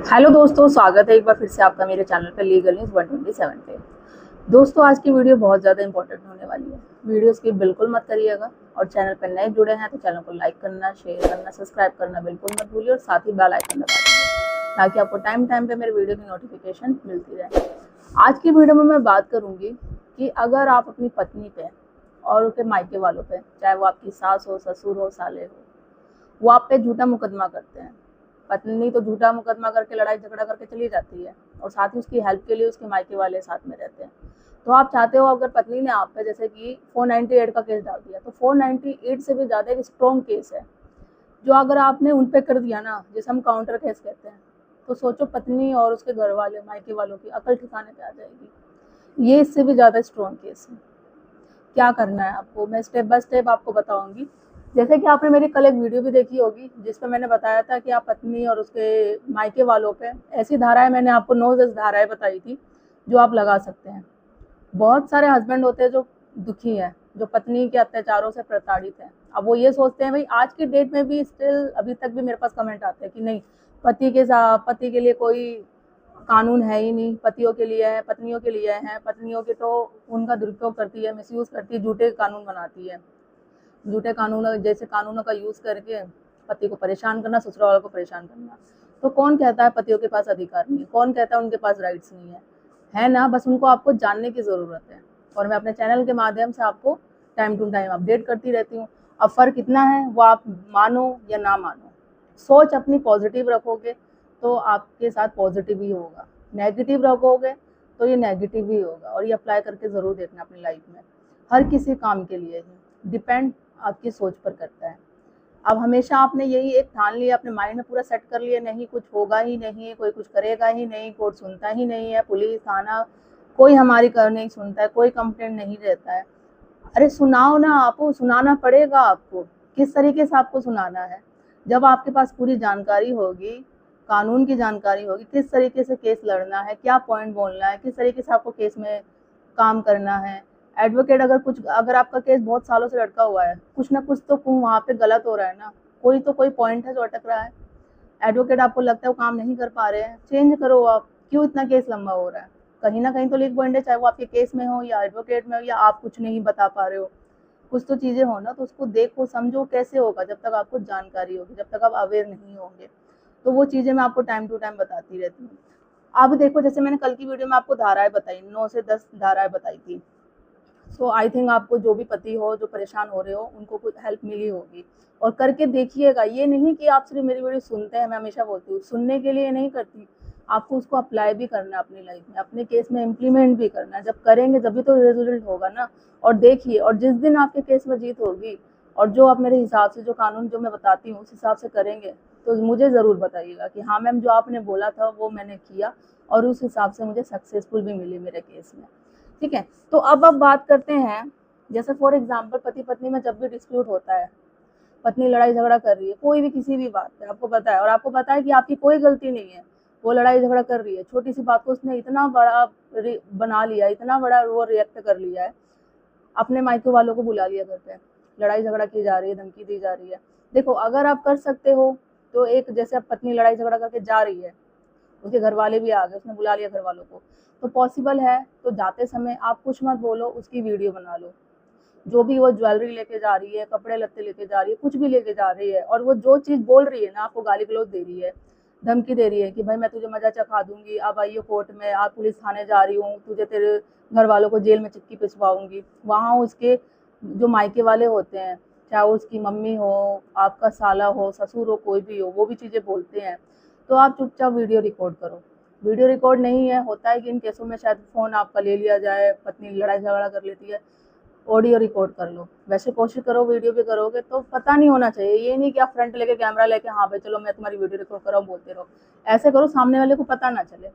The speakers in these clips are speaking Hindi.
हेलो दोस्तों, स्वागत है एक बार फिर से आपका मेरे चैनल पर लीगल न्यूज़ 127 पे। दोस्तों, आज की वीडियो बहुत ज़्यादा इंपॉर्टेंट होने वाली है। वीडियो स्किप बिल्कुल मत करिएगा और चैनल पर नए जुड़े हैं तो चैनल को लाइक करना, शेयर करना, सब्सक्राइब करना बिल्कुल मत भूलिए और साथ ही बेल आइकन दबा दीजिए ताकि आपको टाइम टाइम पे मेरे वीडियो की नोटिफिकेशन मिलती रहे। आज की वीडियो में मैं बात करूँगी कि अगर आप अपनी पत्नी पे और उसके मायके वालों पे, चाहे वो आपकी सास हो, ससुर हो, साले हो, वो आप पे झूठा मुकदमा करते हैं। पत्नी तो झूठा मुकदमा करके लड़ाई झगड़ा करके चली जाती है और साथ ही उसकी हेल्प के लिए उसके मायके वाले साथ में रहते हैं। तो आप चाहते हो अगर पत्नी ने आप पे जैसे कि 498 का केस डाल दिया, तो 498 से भी ज़्यादा एक स्ट्रॉन्ग केस है जो अगर आपने उन पे कर दिया ना, जिसे हम काउंटर केस कहते हैं, तो सोचो पत्नी और उसके घर वाले मायके वालों की अकल ठिकाने पे आ जाएगी। ये इससे भी ज़्यादा स्ट्रॉन्ग केस है। क्या करना है आपको, मैं स्टेप बाय स्टेप आपको बताऊंगी। जैसे कि आपने मेरी कल एक वीडियो भी देखी होगी जिसपे मैंने बताया था कि आप पत्नी और उसके मायके वालों पे ऐसी धाराएं, मैंने आपको 9-10 धाराएं बताई थी जो आप लगा सकते हैं। बहुत सारे हस्बैंड होते हैं जो दुखी हैं, जो पत्नी के अत्याचारों से प्रताड़ित हैं। अब वो ये सोचते हैं, भाई आज की डेट में भी स्टिल अभी तक भी मेरे पास कमेंट आते हैं कि नहीं, पति के लिए कोई कानून है ही नहीं, पतियों के लिए है, पत्नियों के लिए है। पत्नियों के तो उनका दुरुपयोग करती है, मिसयूज करती है, झूठे कानून बनाती है। झूठे कानूनों जैसे कानूनों का यूज करके पति को परेशान करना, ससुराल वालों को परेशान करना। तो कौन कहता है पतियों के पास अधिकार नहीं है? कौन कहता है उनके पास राइट्स नहीं है ना? बस उनको आपको जानने की जरूरत है और मैं अपने चैनल के माध्यम से आपको टाइम टू टाइम अपडेट करती रहती हूँ। अब फर्क इतना है, वो आप मानो या ना मानो, सोच अपनी पॉजिटिव रखोगे तो आपके साथ पॉजिटिव ही होगा, नेगेटिव रखोगे तो ये नेगेटिव ही होगा। और ये अप्लाई करके ज़रूर देखना अपनी लाइफ में, हर किसी काम के लिए ही डिपेंड आपकी सोच पर करता है। अब हमेशा आपने यही एक ठान लिया, अपने माइंड में पूरा सेट कर लिया, नहीं कुछ होगा ही नहीं, कोई कुछ करेगा ही नहीं, कोर्ट सुनता ही नहीं है, पुलिस थाना कोई हमारी कर नहीं सुनता है, कोई कंप्लेंट नहीं रहता है। अरे सुनाओ ना, आपको सुनाना पड़ेगा। आपको किस तरीके से आपको सुनाना है? जब आपके पास पूरी जानकारी होगी, कानून की जानकारी होगी, किस तरीके से केस लड़ना है, क्या पॉइंट बोलना है, किस तरीके से आपको केस में काम करना है। एडवोकेट अगर आपका केस बहुत सालों से लटका हुआ है, कुछ ना कुछ तो वहाँ पे गलत हो रहा है ना, कोई तो कोई पॉइंट है जो अटक रहा है। एडवोकेट आपको लगता है वो काम नहीं कर पा रहे हैं, चेंज करो। आप क्यों इतना केस लंबा हो रहा है? कहीं ना कहीं तो लीक पॉइंट है, चाहे वो आपके केस में हो या एडवोकेट में हो, या आप कुछ नहीं बता पा रहे हो। कुछ तो चीजें हो ना, तो उसको देखो समझो। कैसे होगा? जब तक आपको जानकारी होगी, जब तक आप अवेयर नहीं होंगे। तो वो चीजें मैं आपको टाइम टू टाइम बताती रहती हूँ। अब देखो, जैसे मैंने कल की वीडियो में आपको धाराएं बताई, 9 से 10 धाराएं बताई थी। सो आई थिंक आपको जो भी पति हो, जो परेशान हो रहे हो, उनको कुछ हेल्प मिली होगी। और करके देखिएगा। ये नहीं कि आप सिर्फ मेरी वीडियो सुनते हैं, मैं हमेशा बोलती हूँ सुनने के लिए नहीं करती, आपको उसको अप्लाई भी करना है अपनी लाइफ में, अपने केस में इम्प्लीमेंट भी करना है। जब करेंगे जब भी तो रिजल्ट होगा ना। और देखिए, और जिस दिन आपके केस में जीत होगी और जो आप मेरे हिसाब से, जो कानून जो मैं बताती हूँ उस हिसाब से करेंगे, तो मुझे ज़रूर बताइएगा कि हाँ मैम, जो आपने बोला था वो मैंने किया और उस हिसाब से मुझे सक्सेसफुल भी मिली मेरे केस में। ठीक है, तो अब बात करते हैं। जैसे फॉर एग्जाम्पल, पति पत्नी में जब भी डिस्प्यूट होता है, पत्नी लड़ाई झगड़ा कर रही है कोई भी किसी भी बात पे, आपको पता है, और आपको पता है कि आपकी कोई गलती नहीं है, वो लड़ाई झगड़ा कर रही है, छोटी सी बात को उसने इतना बड़ा बना लिया, इतना बड़ा वो रिएक्ट कर लिया है, अपने मायके वालों को बुला लिया घर पे, लड़ाई झगड़ा की जा रही है, धमकी दी जा रही है। देखो, अगर आप कर सकते हो तो एक, जैसे अब पत्नी लड़ाई झगड़ा करके जा रही है, उसके घर वाले भी आ गए, उसने बुला लिया घर वालों को, तो पॉसिबल है तो जाते समय आप कुछ मत बोलो, उसकी वीडियो बना लो। जो भी वो ज्वेलरी लेके जा रही है, कपड़े लत्ते लेके जा रही है, कुछ भी लेके जा रही है, और वो जो चीज बोल रही है ना, आपको गाली गलौज दे रही है, धमकी दे रही है कि भाई मैं तुझे मजा चखा दूंगी, अब आइए कोर्ट में, आप पुलिस थाने जा रही हूँ, तुझे तेरे घर वालों को जेल में चिक्की पिसवाऊंगी। वहाँ उसके जो मायके वाले होते हैं, चाहे उसकी मम्मी हो, आपका साला हो, ससुर हो, कोई भी हो, वो भी चीजें बोलते हैं। तो आप चुपचाप वीडियो रिकॉर्ड करो। वीडियो रिकॉर्ड नहीं है, होता है कि इन केसों में शायद फोन आपका ले लिया जाए, पत्नी लड़ाई झगड़ा कर लेती है, ऑडियो रिकॉर्ड कर लो। वैसे कोशिश करो, वीडियो भी करोगे तो पता नहीं होना चाहिए। ये नहीं कि आप फ्रंट लेके कैमरा लेके, हाँ भाई चलो मैं तुम्हारी वीडियो रिकॉर्ड कर रहा हूँ, बोलते रहो। ऐसे करो सामने वाले को पता ना चले।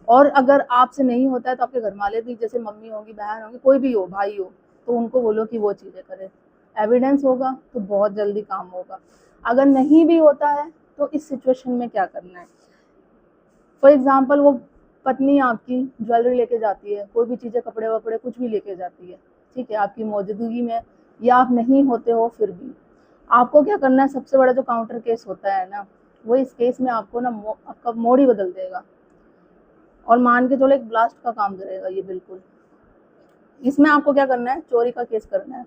और अगर आपसे नहीं होता है तो आपके घर वाले भी, जैसे मम्मी होगी, बहन होगी, कोई भी हो, भाई हो, तो उनको बोलो कि वो चीजें करे। एविडेंस होगा तो बहुत जल्दी काम होगा। अगर नहीं भी होता है तो इस सिचुएशन में क्या करना है? फॉर एग्जाम्पल, वो पत्नी आपकी ज्वेलरी लेके जाती है, कोई भी चीज़ें, कपड़े वपड़े कुछ भी लेके जाती है, ठीक है, आपकी मौजूदगी में, या आप नहीं होते हो फिर भी, आपको क्या करना है? सबसे बड़ा जो काउंटर केस होता है ना, वो इस केस में आपको ना आपका मोड ही बदल देगा और मान के चलो एक ब्लास्ट का काम करेगा ये बिल्कुल। इसमें आपको क्या करना है, चोरी का केस करना है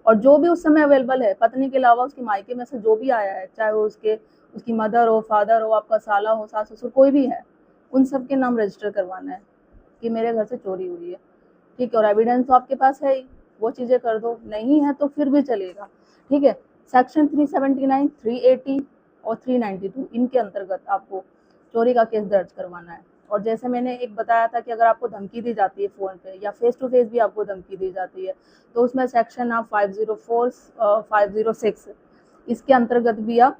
और जो भी उस समय अवेलेबल है, पत्नी के अलावा उसके मायके में से जो भी आया है, चाहे वो उसकी मदर हो, फादर हो, आपका साला हो, सास ससुर, कोई भी है, उन सब के नाम रजिस्टर करवाना है कि मेरे घर से चोरी हुई है, ठीक है। और एविडेंस तो आपके पास है ही, वो चीज़ें कर दो, नहीं है तो फिर भी चलेगा, ठीक है। सेक्शन 379, 380 और 392 इनके अंतर्गत आपको चोरी का केस दर्ज करवाना है। और जैसे मैंने एक बताया था कि अगर आपको धमकी दी जाती है फ़ोन पे या फेस टू फेस भी आपको धमकी दी जाती है, तो उसमें सेक्शन आप 504 506 इसके अंतर्गत भी आप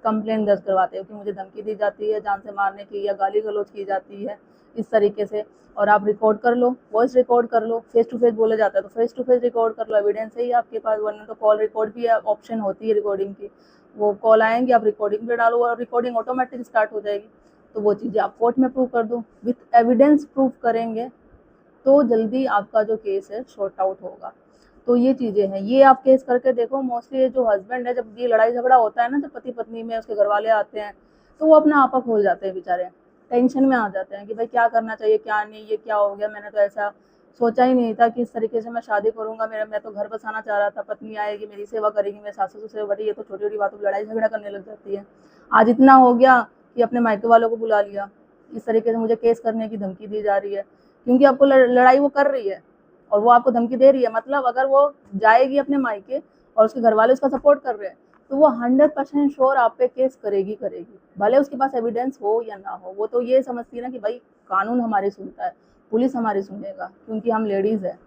कंप्लेन दर्ज करवाते हो कि मुझे धमकी दी जाती है, जान से मारने की या गाली गलौज की जाती है इस तरीके से। और आप रिकॉर्ड कर लो, वॉइस रिकॉर्ड कर लो, फेस टू फेस बोला जाता है तो फेस टू फेस रिकॉर्ड कर लो, एविडेंस है ही आपके पास, वरना तो कॉल रिकॉर्ड भी ऑप्शन होती है रिकॉर्डिंग की, वो कॉल आएंगे आप रिकॉर्डिंग पे डालो और रिकॉर्डिंग ऑटोमेटिक स्टार्ट हो जाएगी। तो वो चीज़ें आप कोर्ट में प्रूव कर दो, विथ एविडेंस प्रूफ करेंगे तो जल्दी आपका जो केस है शॉर्ट आउट होगा। तो ये चीज़ें हैं, ये आप केस करके देखो। मोस्टली जो हस्बैंड है, जब ये लड़ाई झगड़ा होता है ना, जब पति पत्नी में उसके घर वाले आते हैं तो वो अपना आपा खोल जाते हैं बेचारे, टेंशन में आ जाते हैं कि भाई क्या करना चाहिए क्या नहीं, ये क्या हो गया, मैंने तो ऐसा सोचा ही नहीं था कि इस तरीके से मैं शादी करूंगा, मैं तो घर बसाना चाह रहा था, पत्नी आएगी मेरी सेवा करेगी, मेरे सास ससुर सेवा बटी, ये तो छोटी छोटी बातों पर लड़ाई झगड़ा करने लग जाती है। आज इतना हो गया कि अपने मायके वालों को बुला लिया, इस तरीके से मुझे केस करने की धमकी दी जा रही है, क्योंकि आपको लड़ाई वो कर रही है और वो आपको धमकी दे रही है। मतलब अगर वो जाएगी अपने मायके और उसके घर वाले उसका सपोर्ट कर रहे हैं तो वो 100% श्योर आप पे केस करेगी, भले उसके पास एविडेंस हो या ना हो। वो तो ये समझती है ना कि भाई कानून हमारी सुनता है, पुलिस हमारी सुनेगा, क्योंकि हम लेडीज़ हैं,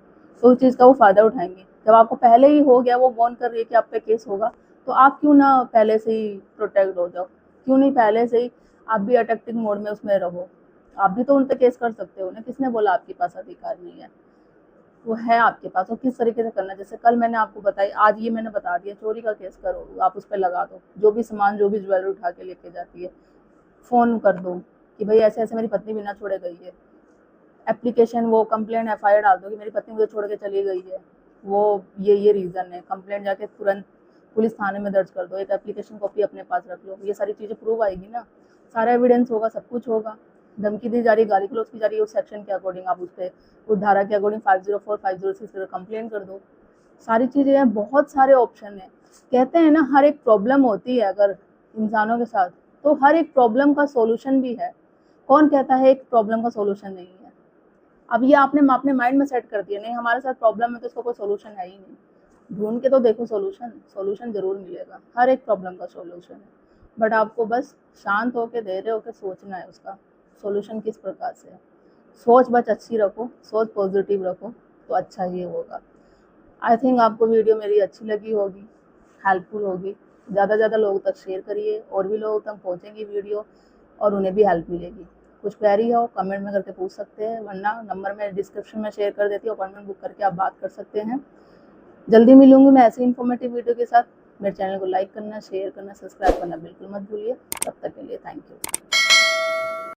तो उस चीज़ का वो फ़ायदा उठाएंगी। जब आपको पहले ही हो गया, वो वार्न कर रही है कि आप पे केस होगा, तो आप क्यों ना पहले से ही प्रोटेक्ट हो जाओ, क्यों नहीं पहले से ही आप भी अटैकिंग मोड में उसमें रहो। आप भी तो उन पर केस कर सकते हो ना, किसने बोला आपके पास अधिकार नहीं है, वो है आपके पास। और किस तरीके से करना, जैसे कल मैंने आपको बताई, आज ये मैंने बता दिया, चोरी का केस करो, आप उस पर लगा दो, जो भी सामान जो भी ज्वेलरी उठा के लेके जाती है फ़ोन कर दो कि भाई ऐसे ऐसे मेरी पत्नी बिना छोड़े गई है, एप्लीकेशन वो कंप्लेंट FIR डाल दो कि मेरी पत्नी मुझे छोड़ के चली गई है, वो ये रीज़न है, कंप्लेंट जाके तुरंत पुलिस थाने में दर्ज कर दो, एक एप्लीकेशन कॉपी अपने पास रख लो। ये सारी चीज़ें प्रूव आएगी ना, सारा एविडेंस होगा, सब कुछ होगा। धमकी दी जा रही, गाली गलौज की जा रही है, उस सेक्शन के अकॉर्डिंग आप उस पर, उस धारा के अकॉर्डिंग 504 506 पर कंप्लेन कर दो। सारी चीज़ें हैं, बहुत सारे ऑप्शन हैं। कहते हैं ना हर एक प्रॉब्लम होती है अगर इंसानों के साथ, तो हर एक प्रॉब्लम का सोल्यूशन भी है। कौन कहता है एक प्रॉब्लम का सोल्यूशन नहीं है? अब ये आपने अपने माइंड में सेट कर दिया, नहीं हमारे साथ प्रॉब्लम है तो इसका कोई सोल्यूशन है ही नहीं। ढूंढ के तो देखो, सोल्यूशन जरूर मिलेगा, हर एक प्रॉब्लम का सोल्यूशन है। बट आपको बस शांत होकर धैर्य होकर सोचना है उसका सोल्यूशन किस प्रकार से है। सोच बस अच्छी रखो, सोच पॉजिटिव रखो, तो अच्छा ही होगा। आई थिंक आपको वीडियो मेरी अच्छी लगी होगी, हेल्पफुल होगी। ज़्यादा से ज़्यादा लोगों तक शेयर करिए, और भी लोगों तक पहुँचेंगी वीडियो और उन्हें भी हेल्प मिलेगी। कुछ क्वेरी हो कमेंट में करके पूछ सकते हैं, वरना नंबर मैं डिस्क्रिप्शन में शेयर कर देती हूँ, अपॉइंटमेंट बुक करके आप बात कर सकते हैं। जल्दी मिलूंगी मैं ऐसे इन्फॉर्मेटिव वीडियो के साथ। मेरे चैनल को लाइक करना, शेयर करना, सब्सक्राइब करना बिल्कुल मत भूलिए। तब तक के लिए थैंक यू।